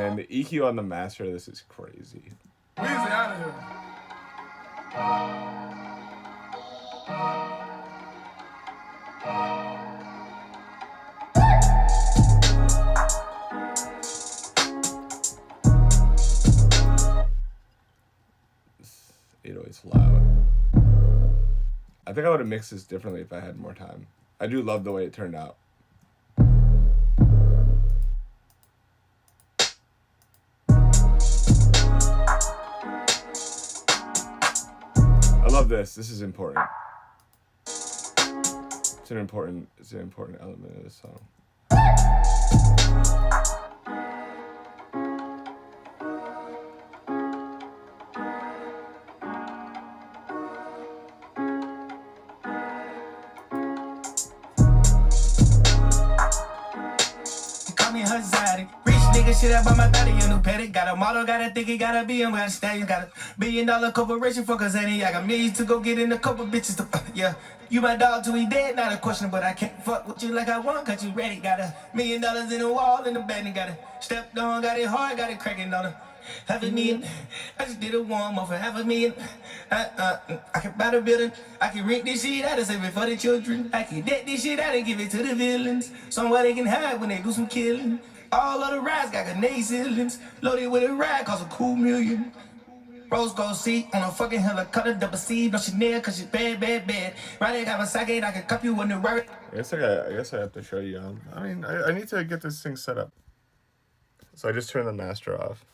Man, the EQ on the master of this is crazy. Weezy out of here. 808's loud. I think I would have mixed this differently if I had more time. I do love the way it turned out. I love this. This is important. It's an important element of this song. Shit up on my 30, a new paddock. Got a model, gotta think he gotta be him, gotta stay. Got a $1 billion corporation for Kazani. I got millions to go get in a couple bitches to yeah. You my dog till we dead, not a question, but I can't fuck with you like I want, cause you ready. Got $1 million in the wall in the bed, and got a step down, got it hard, got it cracking on her. $500,000, I just did a warm up for $500,000. I can buy the building, I can rent this shit out and save it for the children. I can debt this shit out and give it to the villains, somewhere they can hide when they do some killing. All of the rides got grenade ceilings, loaded with a ride, cost a cool $1 million. Rose gold seat on a fucking helicopter, double C, no Chanel, cause she's bad, bad, bad. Right, got my socket, I can cup you when the right. I guess I have to show you. I mean, I need to get this thing set up. So I just turned the master off.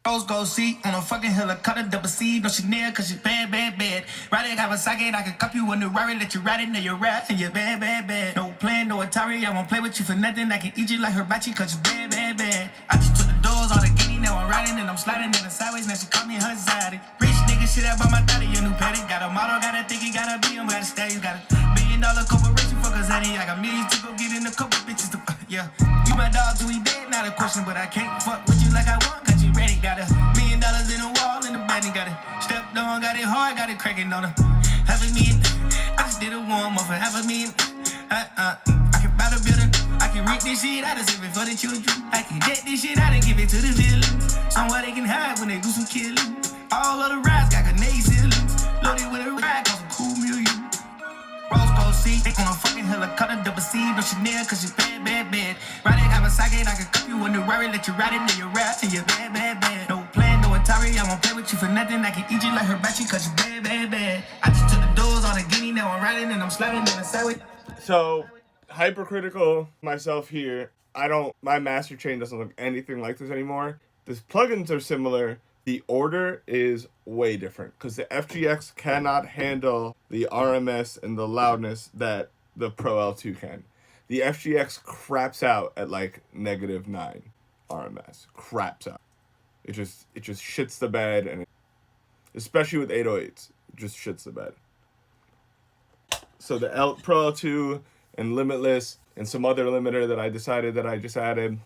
Rose gold seat on a fucking helicopter, double C, no Chanel, cause she's bad, bad, bad. Right, got my socket, I can cup you when the right, let you ride it, now you're rap, and you're bad, bad, bad. No plan, no Atari, I won't play with you for nothing. I can eat you like hibachi, cause you're bad, bad, bad. I just took the doors, all the guinea, now I'm riding, and I'm sliding in the sideways, now she call me her zaddy. Rich nigga, shit up on my 30, a new paddock. Got a model, gotta think he gotta be him, gotta stay. You got $1 billion corporation for Kazani. I got millions to go get in a couple bitches to yeah. You my dog till we dead, not a question, but I can't fuck with you like I want, cause you ready. Got $1 million in the wall in the bed, and got it step down, got it hard, got it cracking on her. $500,000, I just did a warm up for $500,000. I can buy the building, I can rent this shit out and save it for the children. I can debt this shit out and give it to the villains, somewhere they can hide when they do some killing. All of the rides got grenade ceilings, loaded with a ride, cost a cool $1 million. Rose gold seat on a fucking helicopter, double C, no Chanel, cause she's bad, bad, bad. Right, got my socket, I can cup you when the right, let you ride it, now you're rap, and you're bad, bad, bad. No plan, no Atari, I won't play with you for nothing. I can eat you like hibachi, cause you're bad, bad, bad. I just took the doors, all the guinea, now I'm riding, and I'm sliding in the sideways. So, hypercritical myself here. My master chain doesn't look anything like this anymore. The plugins are similar. The order is way different because the FGX cannot handle the RMS and the loudness that the Pro L2 can. The FGX craps out at like -9 RMS. Craps out. It just shits the bed, and especially with 808s, it just shits the bed. So the Pro L2 and Limitless and some other limiter that I decided that I just added,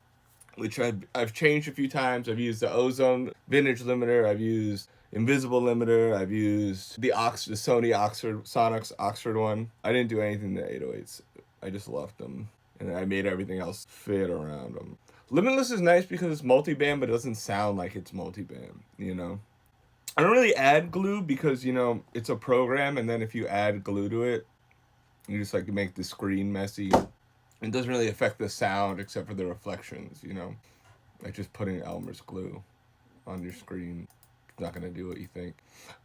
which I've changed a few times. I've used the Ozone Vintage limiter. I've used Invisible limiter. I've used the Sony Sonics Oxford one. I didn't do anything to 808s. I just left them, and I made everything else fit around them. Limitless is nice because it's multi-band, but it doesn't sound like it's multi-band, you know? I don't really add glue because, you know, it's a program, and then if you add glue to it, you just like make the screen messy. It doesn't really affect the sound except for the reflections, you know? Like just putting Elmer's glue on your screen. It's not gonna do what you think.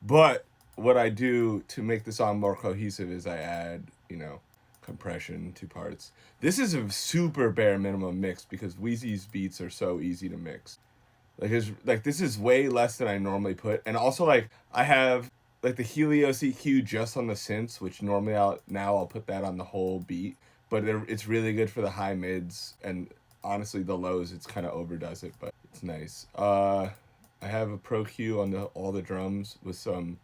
But what I do to make the song more cohesive is I add, you know, compression, 2 parts. This is a super bare minimum mix because Wheezy's beats are so easy to mix. Like this is way less than I normally put. And also like I have like the Helios EQ just on the synths, which normally I'll put that on the whole beat. But it's really good for the high mids, and honestly the lows it's kind of overdoes it, but it's nice. I have a Pro Q on all the drums with some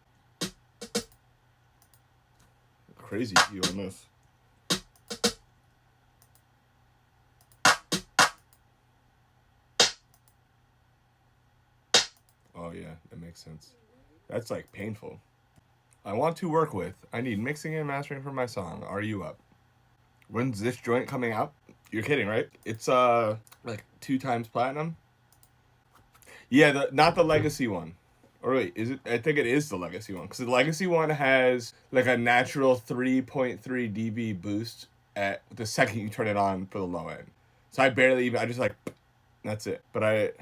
crazy Q on this. Oh yeah, that makes sense. That's like painful. I want to work with. I need mixing and mastering for my song. Are you up? When's this joint coming out? You're kidding, right? It's like 2 times platinum. Yeah, not the legacy one. Or wait, is it? I think it is the legacy one because the legacy one has like a natural 3.3 dB boost at the second you turn it on for the low end. So I barely even. I just like that's it. But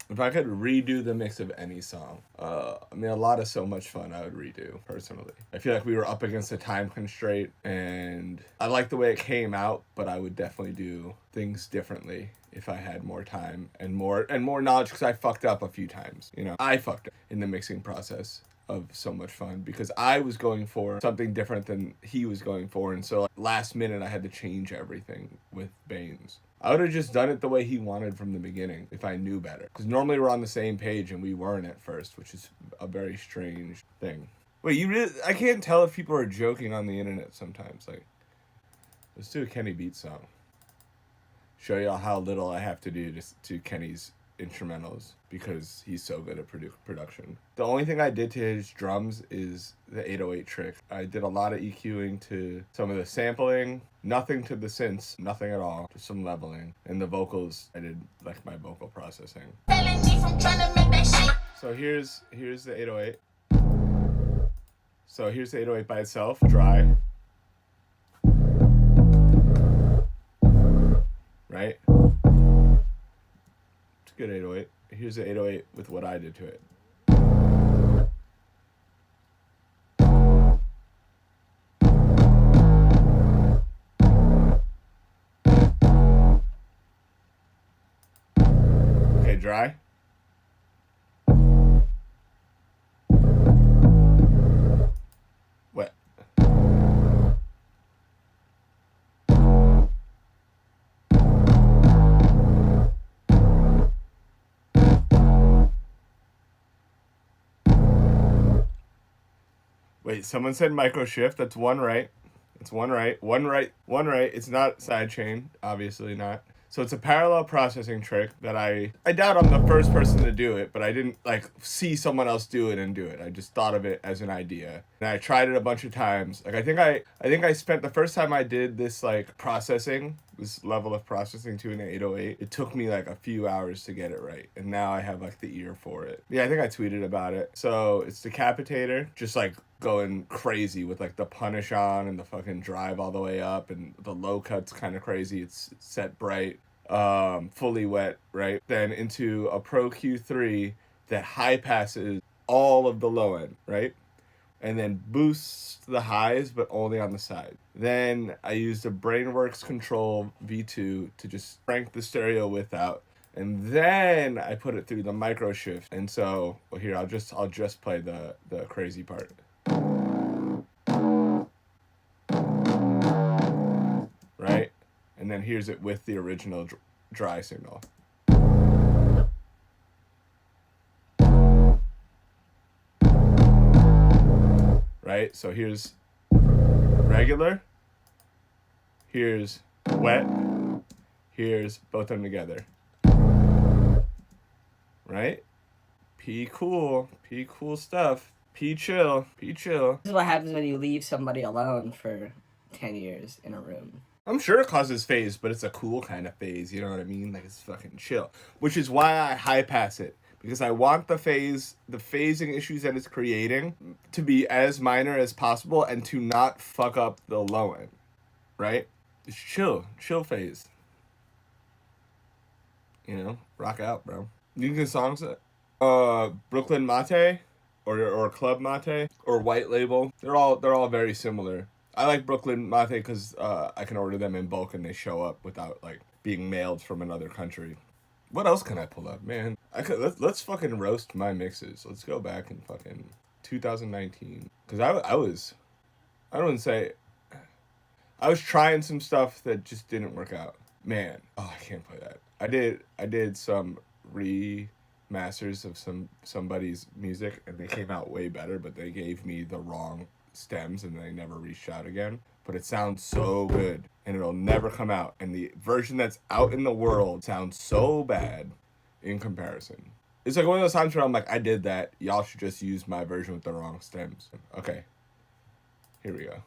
if I could redo the mix of any song, I mean, a lot of So Much Fun I would redo, personally. I feel like we were up against a time constraint, and I like the way it came out, but I would definitely do things differently if I had more time and more knowledge, because I fucked up a few times. You know, I fucked up in the mixing process of So Much Fun because I was going for something different than he was going for, and so like, last minute I had to change everything with Baines. I would have just done it the way he wanted from the beginning if I knew better. Because normally we're on the same page and we weren't at first, which is a very strange thing. Wait, you really? I can't tell if people are joking on the internet sometimes. Like, let's do a Kenny Beats song. Show y'all how little I have to do to Kenny's instrumentals because he's so good at production. The only thing I did to his drums is the 808 trick. I did a lot of EQing to some of the sampling, nothing to the synths, nothing at all, just some leveling. And the vocals, I did like my vocal processing. So here's the 808. So here's the 808 by itself, dry. Right? It's a good 808. Here's the 808 with what I did to it. Okay, dry. Wet. Wait, someone said micro shift. That's one right. It's one right. One right. One right. It's not sidechain. Obviously not. So it's a parallel processing trick that I doubt I'm the first person to do it, but I didn't like see someone else do it and do it. I just thought of it as an idea. And I tried it a bunch of times. Like I think I spent the first time I did this like processing, this level of processing to an 808, it took me like a few hours to get it right. And now I have like the ear for it. Yeah, I think I tweeted about it. So it's Decapitator, just like going crazy with like the punish on and the fucking drive all the way up, and the low cut's kind of crazy. It's set bright, fully wet, right? Then into a Pro Q3 that high passes all of the low end, right? And then boosts the highs, but only on the side. Then I used a Brainworks Control V2 to just crank the stereo width out. And then I put it through the micro shift. And so, well, here, I'll just play the crazy part. Right? And then here's it with the original dry signal. Right? So here's regular, here's wet, here's both of them together. Right? P cool stuff. P chill. This is what happens when you leave somebody alone for 10 years in a room. I'm sure it causes phase, but it's a cool kind of phase, you know what I mean? Like, it's fucking chill. Which is why I high pass it. Because I want the phasing issues that it's creating to be as minor as possible and to not fuck up the low end. Right? It's chill phase. You know? Rock out, bro. You can songs Brooklyn Mate or Club Mate or White Label. They're all very similar. I like Brooklyn Mate because I can order them in bulk and they show up without like being mailed from another country. What else can I pull up, man? Let's fucking roast my mixes. Let's go back in fucking 2019 because I was trying some stuff that just didn't work out. Man, oh, I can't play that. I did some remasters of somebody's music and they came out way better, but they gave me the wrong stems and they never reached out again. But it sounds so good and it'll never come out, and the version that's out in the world sounds so bad in comparison. It's like one of those times where I'm like, I did that, y'all should just use my version with the wrong stems. Okay, here we go.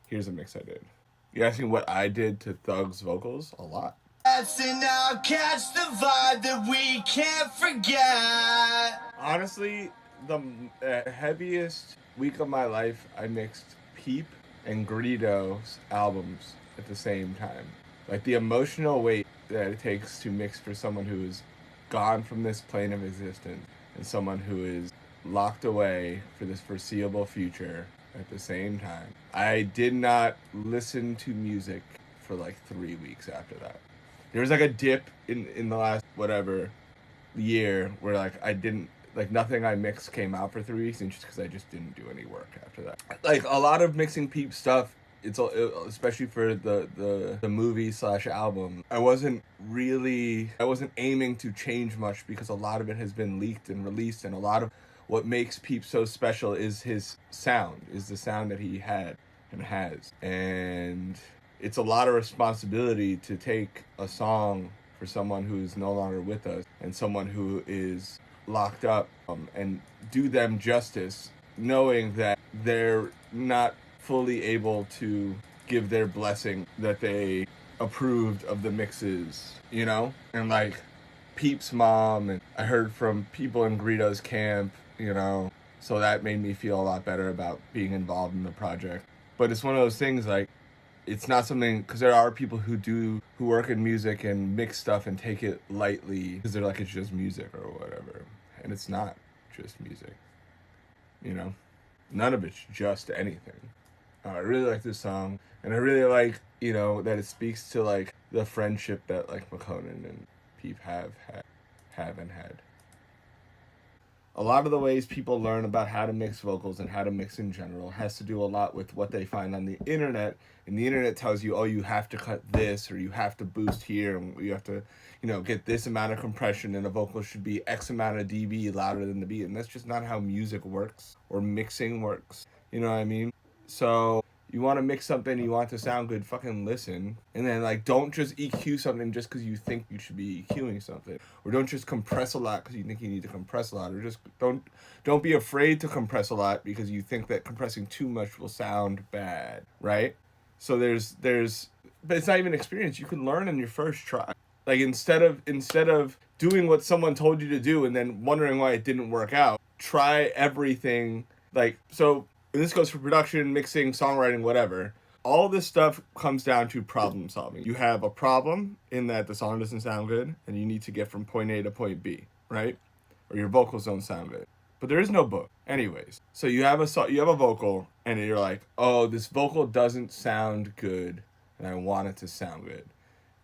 Here's a mix I did. You asking what I did to Thug's vocals? A lot. lights and I'll catch the vibe that we can't forget. Honestly, the heaviest week of my life, I mixed Peep and Greedo's albums at the same time. Like the emotional weight that it takes to mix for someone who is gone from this plane of existence and someone who is locked away for this foreseeable future at the same time. I did not listen to music for like 3 weeks after that. There was like a dip in the last whatever year where like I didn't like nothing I mixed came out for 3 weeks, and just because I just didn't do any work after that. Like a lot of mixing Peep stuff, it's especially for the movie / album. I wasn't aiming to change much because a lot of it has been leaked and released, and a lot of what makes Peep so special is his sound, is the sound that he had and has, and it's a lot of responsibility to take a song for someone who is no longer with us and someone who is locked up, and do them justice, knowing that they're not fully able to give their blessing that they approved of the mixes, you know? And like Peep's mom, and I heard from people in Greedo's camp, you know, so that made me feel a lot better about being involved in the project. But it's one of those things, like, it's not something, because there are people who work in music and mix stuff and take it lightly because they're like, it's just music or whatever. And it's not just music, you know? None of it's just anything. I really like this song, and I really like, you know, that it speaks to like the friendship that like McConan and Peep have and had. A lot of the ways people learn about how to mix vocals and how to mix in general has to do a lot with what they find on the internet. And the internet tells you, oh, you have to cut this, or you have to boost here, and you have to, you know, get this amount of compression, and a vocal should be X amount of dB louder than the beat. And that's just not how music works or mixing works. You know what I mean? So you want to mix something, you want it to sound good, fucking listen. And then, like, don't just EQ something just because you think you should be EQing something. Or don't just compress a lot because you think you need to compress a lot. Or just don't be afraid to compress a lot because you think that compressing too much will sound bad, right? So there's but it's not even experience. You can learn in your first try. Like, instead of doing what someone told you to do and then wondering why it didn't work out, try everything. Like, so... and this goes for production, mixing, songwriting, whatever. All this stuff comes down to problem solving. You have a problem in that the song doesn't sound good, and you need to get from point A to point B, right? Or your vocals don't sound good. But there is no book. Anyways, so you have a vocal, and you're like, oh, this vocal doesn't sound good, and I want it to sound good.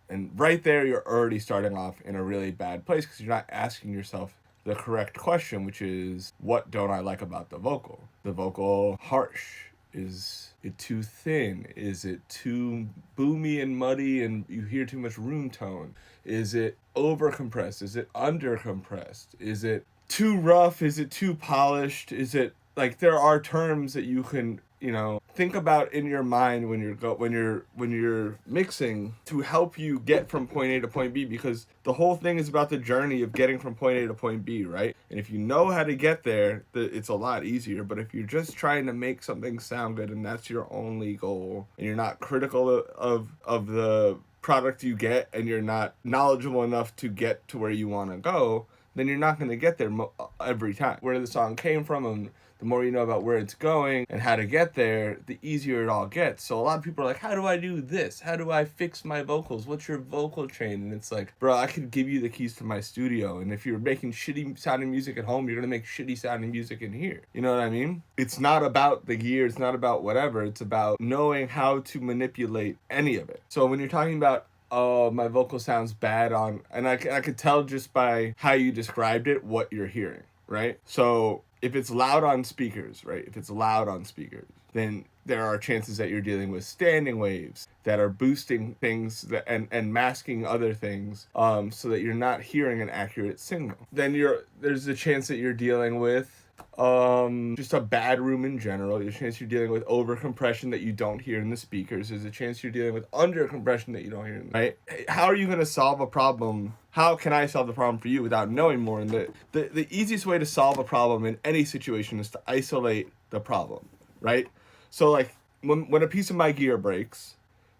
And right there, you're already starting off in a really bad place because you're not asking yourself the correct question, which is, what don't I like about the vocal? The vocal harsh? Is it too thin? Is it too boomy and muddy and you hear too much room tone? Is it over compressed? Is it under compressed? Is it too rough? Is it too polished? Is it, like, there are terms that you can, you know, think about in your mind when you're mixing to help you get from point A to point B, because the whole thing is about the journey of getting from point A to point B, right? And if you know how to get there, it's a lot easier. But if you're just trying to make something sound good and that's your only goal, and you're not critical of the product you get, and you're not knowledgeable enough to get to where you want to go, then you're not going to get there every time. Where the song came from, and the more you know about where it's going and how to get there, the easier it all gets. So a lot of people are like, how do I do this? How do I fix my vocals? What's your vocal chain? And it's like, bro, I could give you the keys to my studio. And if you're making shitty sounding music at home, you're going to make shitty sounding music in here. You know what I mean? It's not about the gear. It's not about whatever. It's about knowing how to manipulate any of it. So when you're talking about, oh, my vocal sounds bad on, and I could tell just by how you described it what you're hearing, right? So if it's loud on speakers, right? If it's loud on speakers, then there are chances that you're dealing with standing waves that are boosting things that, and masking other things, so that you're not hearing an accurate signal. Then there's a chance that you're dealing with just a bad room in general. There's a chance you're dealing with over compression that you don't hear in the speakers. There's a chance you're dealing with under compression that you don't hear, right? How are you going to solve a problem? How can I solve the problem for you without knowing more? And the easiest way to solve a problem in any situation is to isolate the problem, right? So like when a piece of my gear breaks,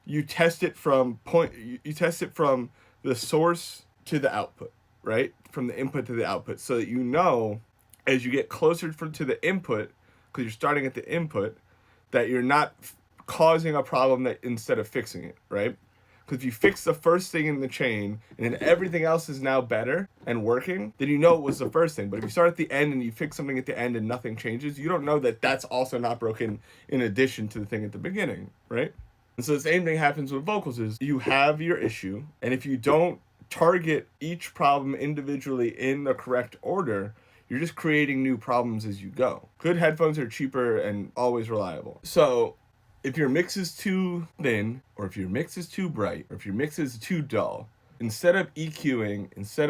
you test it from the source to the output, right? From the input to the output, so that you know as you get closer to the input, because you're starting at the input, that you're not causing a problem that instead of fixing it, right? Because if you fix the first thing in the chain and then everything else is now better and working, then you know it was the first thing. But if you start at the end and you fix something at the end and nothing changes, you don't know that that's also not broken in addition to the thing at the beginning, right? And so the same thing happens with vocals is you have your issue, and if you don't target each problem individually in the correct order, you're just creating new problems as you go. Good headphones are cheaper and always reliable. So if your mix is too thin, or if your mix is too bright, or if your mix is too dull, instead of EQing, instead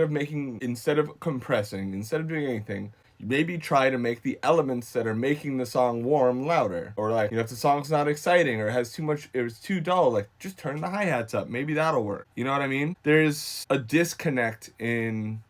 of compressing, instead of doing anything, you maybe try to make the elements that are making the song warm louder. Or like, if the song's not exciting or has too much, it was too dull, like just turn the hi-hats up. Maybe that'll work. You know what I mean? There's a disconnect in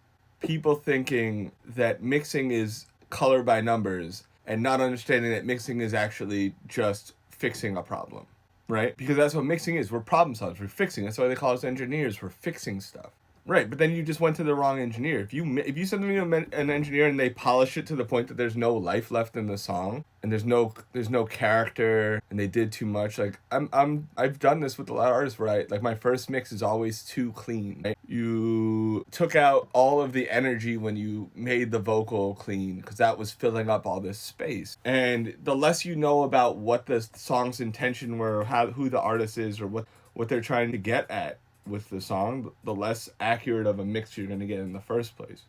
people thinking that mixing is color by numbers and not understanding that mixing is actually just fixing a problem, right? Because that's what mixing is. We're problem solvers. We're fixing. That's why they call us engineers. We're fixing stuff. Right, but then you just went to the wrong engineer. If you send me an engineer and they polish it to the point that there's no life left in the song and there's no character and they did too much, like I've done this with a lot of artists where my first mix is always too clean. Right? You took out all of the energy when you made the vocal clean because that was filling up all this space. And the less you know about what the song's intention were, who the artist is, or what they're trying to get at with the song, the less accurate of a mix you're going to get in the first place.